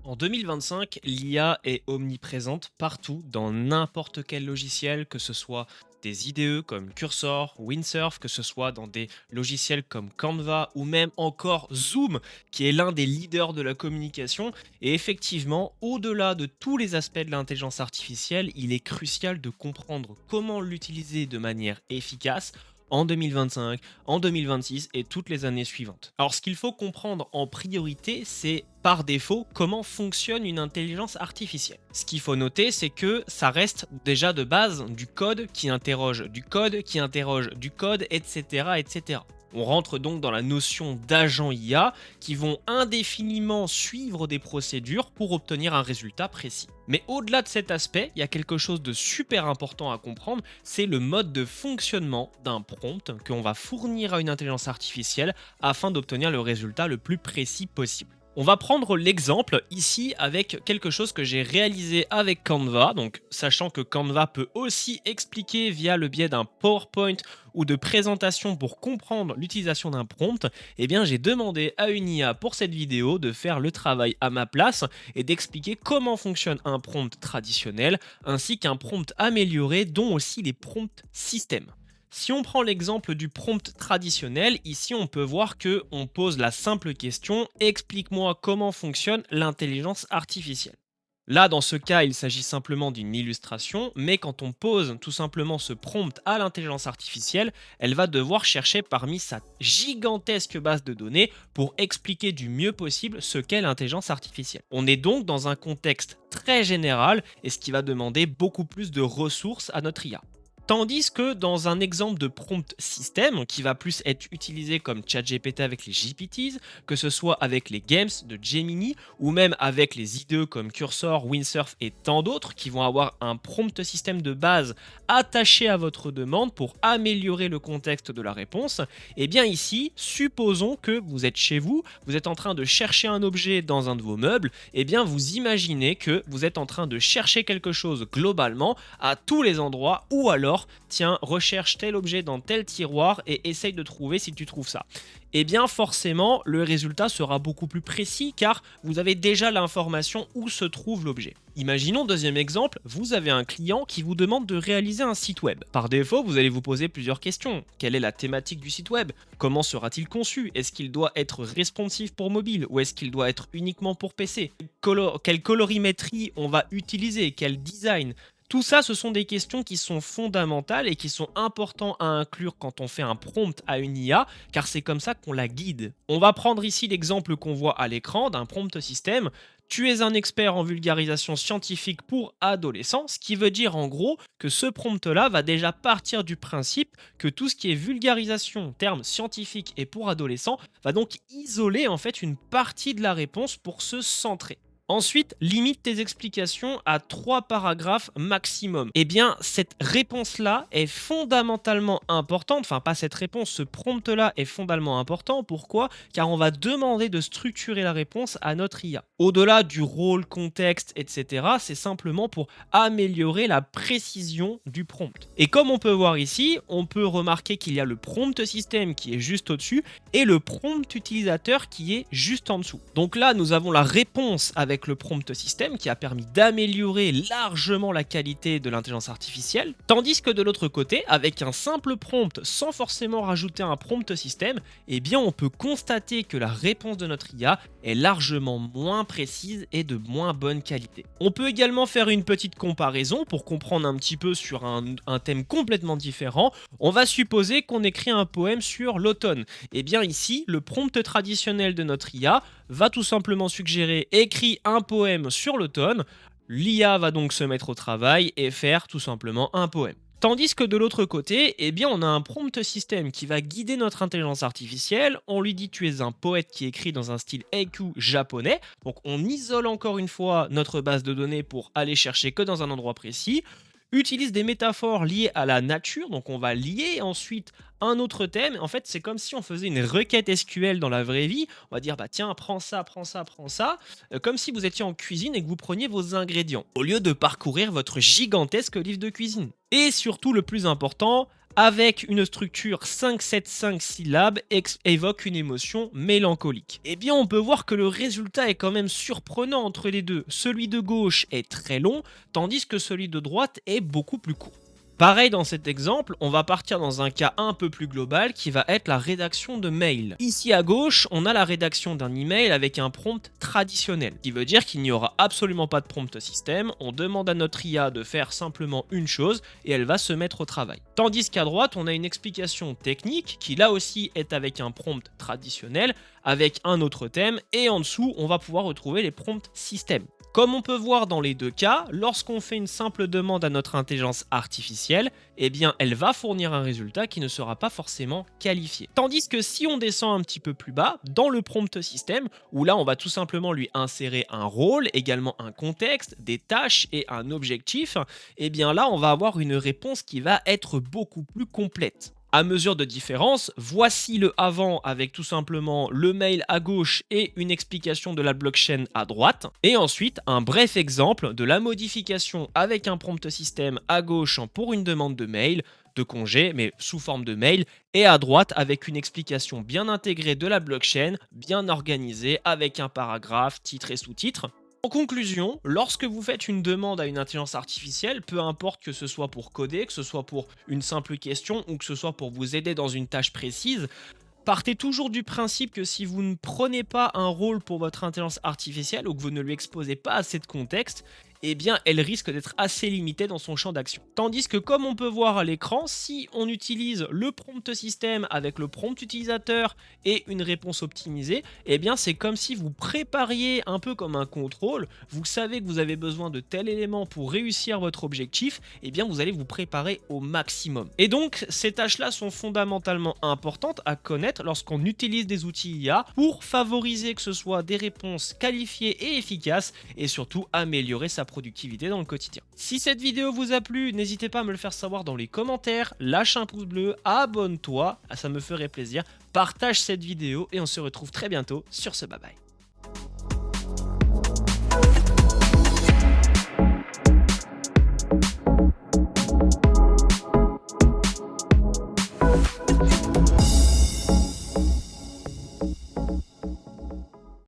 En 2025, l'IA est omniprésente partout, dans n'importe quel logiciel, que ce soit des IDE comme Cursor, Windsurf, que ce soit dans des logiciels comme Canva ou même encore Zoom, qui est l'un des leaders de la communication. Et effectivement, au-delà de tous les aspects de l'intelligence artificielle, il est crucial de comprendre comment l'utiliser de manière efficace en 2025, en 2026 et toutes les années suivantes. Alors ce qu'il faut comprendre en priorité, c'est par défaut comment fonctionne une intelligence artificielle. Ce qu'il faut noter, c'est que ça reste déjà de base du code qui interroge du code, qui interroge du code, etc. etc. On rentre donc dans la notion d'agents IA qui vont indéfiniment suivre des procédures pour obtenir un résultat précis. Mais au-delà de cet aspect, il y a quelque chose de super important à comprendre, c'est le mode de fonctionnement d'un prompt qu'on va fournir à une intelligence artificielle afin d'obtenir le résultat le plus précis possible. On va prendre l'exemple ici avec quelque chose que j'ai réalisé avec Canva, donc sachant que Canva peut aussi expliquer via le biais d'un PowerPoint ou de présentation pour comprendre l'utilisation d'un prompt, eh bien j'ai demandé à une IA pour cette vidéo de faire le travail à ma place et d'expliquer comment fonctionne un prompt traditionnel ainsi qu'un prompt amélioré dont aussi les prompts système. Si on prend l'exemple du prompt traditionnel, ici on peut voir que on pose la simple question explique-moi comment fonctionne l'intelligence artificielle. Là, dans ce cas, il s'agit simplement d'une illustration, mais quand on pose tout simplement ce prompt à l'intelligence artificielle, elle va devoir chercher parmi sa gigantesque base de données pour expliquer du mieux possible ce qu'est l'intelligence artificielle. On est donc dans un contexte très général et ce qui va demander beaucoup plus de ressources à notre IA. Tandis que dans un exemple de prompt system qui va plus être utilisé comme ChatGPT avec les GPTs, que ce soit avec les games de Gemini ou même avec les IDE comme Cursor, Windsurf et tant d'autres qui vont avoir un prompt system de base attaché à votre demande pour améliorer le contexte de la réponse, et bien ici, supposons que vous êtes chez vous, vous êtes en train de chercher un objet dans un de vos meubles, et bien vous imaginez que vous êtes en train de chercher quelque chose globalement à tous les endroits ou alors tiens, recherche tel objet dans tel tiroir et essaye de trouver si tu trouves ça. Eh bien forcément, le résultat sera beaucoup plus précis car vous avez déjà l'information où se trouve l'objet. Imaginons deuxième exemple, vous avez un client qui vous demande de réaliser un site web. Par défaut, vous allez vous poser plusieurs questions. Quelle est la thématique du site web? Comment sera-t-il conçu? Est-ce qu'il doit être responsive pour mobile ou est-ce qu'il doit être uniquement pour PC? Quelle colorimétrie on va utiliser? Quel design? Tout ça, ce sont des questions qui sont fondamentales et qui sont importantes à inclure quand on fait un prompt à une IA, car c'est comme ça qu'on la guide. On va prendre ici l'exemple qu'on voit à l'écran d'un prompt système. Tu es un expert en vulgarisation scientifique pour adolescents, ce qui veut dire en gros que ce prompt-là va déjà partir du principe que tout ce qui est vulgarisation, terme scientifique et pour adolescents, va donc isoler en fait une partie de la réponse pour se centrer. Ensuite, limite tes explications à 3 paragraphes maximum. Eh bien, cette réponse-là est fondamentalement importante, enfin pas cette réponse, ce prompt-là est fondamentalement important. Pourquoi? Car on va demander de structurer la réponse à notre IA. Au-delà du rôle, contexte, etc., c'est simplement pour améliorer la précision du prompt. Et comme on peut voir ici, on peut remarquer qu'il y a le prompt système qui est juste au-dessus et le prompt utilisateur qui est juste en dessous. Donc là, nous avons la réponse avec le prompt système qui a permis d'améliorer largement la qualité de l'intelligence artificielle, tandis que de l'autre côté, avec un simple prompt sans forcément rajouter un prompt système, eh bien on peut constater que la réponse de notre IA est largement moins précise et de moins bonne qualité. On peut également faire une petite comparaison pour comprendre un petit peu sur un thème complètement différent. On va supposer qu'on écrit un poème sur l'automne. Et bien ici, le prompt traditionnel de notre IA va tout simplement suggérer écris un poème sur l'automne. L'IA va donc se mettre au travail et faire tout simplement un poème. Tandis que de l'autre côté, eh bien, on a un prompt système qui va guider notre intelligence artificielle. On lui dit tu es un poète qui écrit dans un style haïku japonais. Donc on isole encore une fois notre base de données pour aller chercher que dans un endroit précis. Utilise des métaphores liées à la nature, donc on va lier ensuite un autre thème. En fait, c'est comme si on faisait une requête SQL dans la vraie vie. On va dire, bah tiens, prends ça, prends ça, prends ça, comme si vous étiez en cuisine et que vous preniez vos ingrédients, au lieu de parcourir votre gigantesque livre de cuisine. Et surtout, le plus important, avec une structure 5-7-5 syllabes évoque une émotion mélancolique. Eh bien, on peut voir que le résultat est quand même surprenant entre les deux. Celui de gauche est très long, tandis que celui de droite est beaucoup plus court. Pareil dans cet exemple, on va partir dans un cas un peu plus global qui va être la rédaction de mails. Ici à gauche, on a la rédaction d'un email avec un prompt traditionnel, qui veut dire qu'il n'y aura absolument pas de prompt système, on demande à notre IA de faire simplement une chose et elle va se mettre au travail. Tandis qu'à droite, on a une explication technique qui là aussi est avec un prompt traditionnel, avec un autre thème, et en dessous, on va pouvoir retrouver les prompts système. Comme on peut voir dans les deux cas, lorsqu'on fait une simple demande à notre intelligence artificielle, eh bien elle va fournir un résultat qui ne sera pas forcément qualifié. Tandis que si on descend un petit peu plus bas, dans le prompt système, où là on va tout simplement lui insérer un rôle, également un contexte, des tâches et un objectif, eh bien là on va avoir une réponse qui va être beaucoup plus complète. À mesure de différence, voici le avant avec tout simplement le mail à gauche et une explication de la blockchain à droite. Et ensuite, un bref exemple de la modification avec un prompt système à gauche pour une demande de mail, de congé, mais sous forme de mail, et à droite avec une explication bien intégrée de la blockchain, bien organisée avec un paragraphe, titre et sous-titre. En conclusion, lorsque vous faites une demande à une intelligence artificielle, peu importe que ce soit pour coder, que ce soit pour une simple question ou que ce soit pour vous aider dans une tâche précise, partez toujours du principe que si vous ne prenez pas un rôle pour votre intelligence artificielle ou que vous ne lui exposez pas assez de contexte, eh bien elle risque d'être assez limitée dans son champ d'action. Tandis que comme on peut voir à l'écran, si on utilise le prompt système avec le prompt utilisateur et une réponse optimisée, eh bien c'est comme si vous prépariez un peu comme un contrôle, vous savez que vous avez besoin de tel élément pour réussir votre objectif, eh bien vous allez vous préparer au maximum. Et donc ces tâches-là sont fondamentalement importantes à connaître lorsqu'on utilise des outils IA pour favoriser que ce soit des réponses qualifiées et efficaces et surtout améliorer sa productivité dans le quotidien. Si cette vidéo vous a plu, n'hésitez pas à me le faire savoir dans les commentaires, lâche un pouce bleu, abonne-toi, ça me ferait plaisir, partage cette vidéo et on se retrouve très bientôt sur ce bye bye.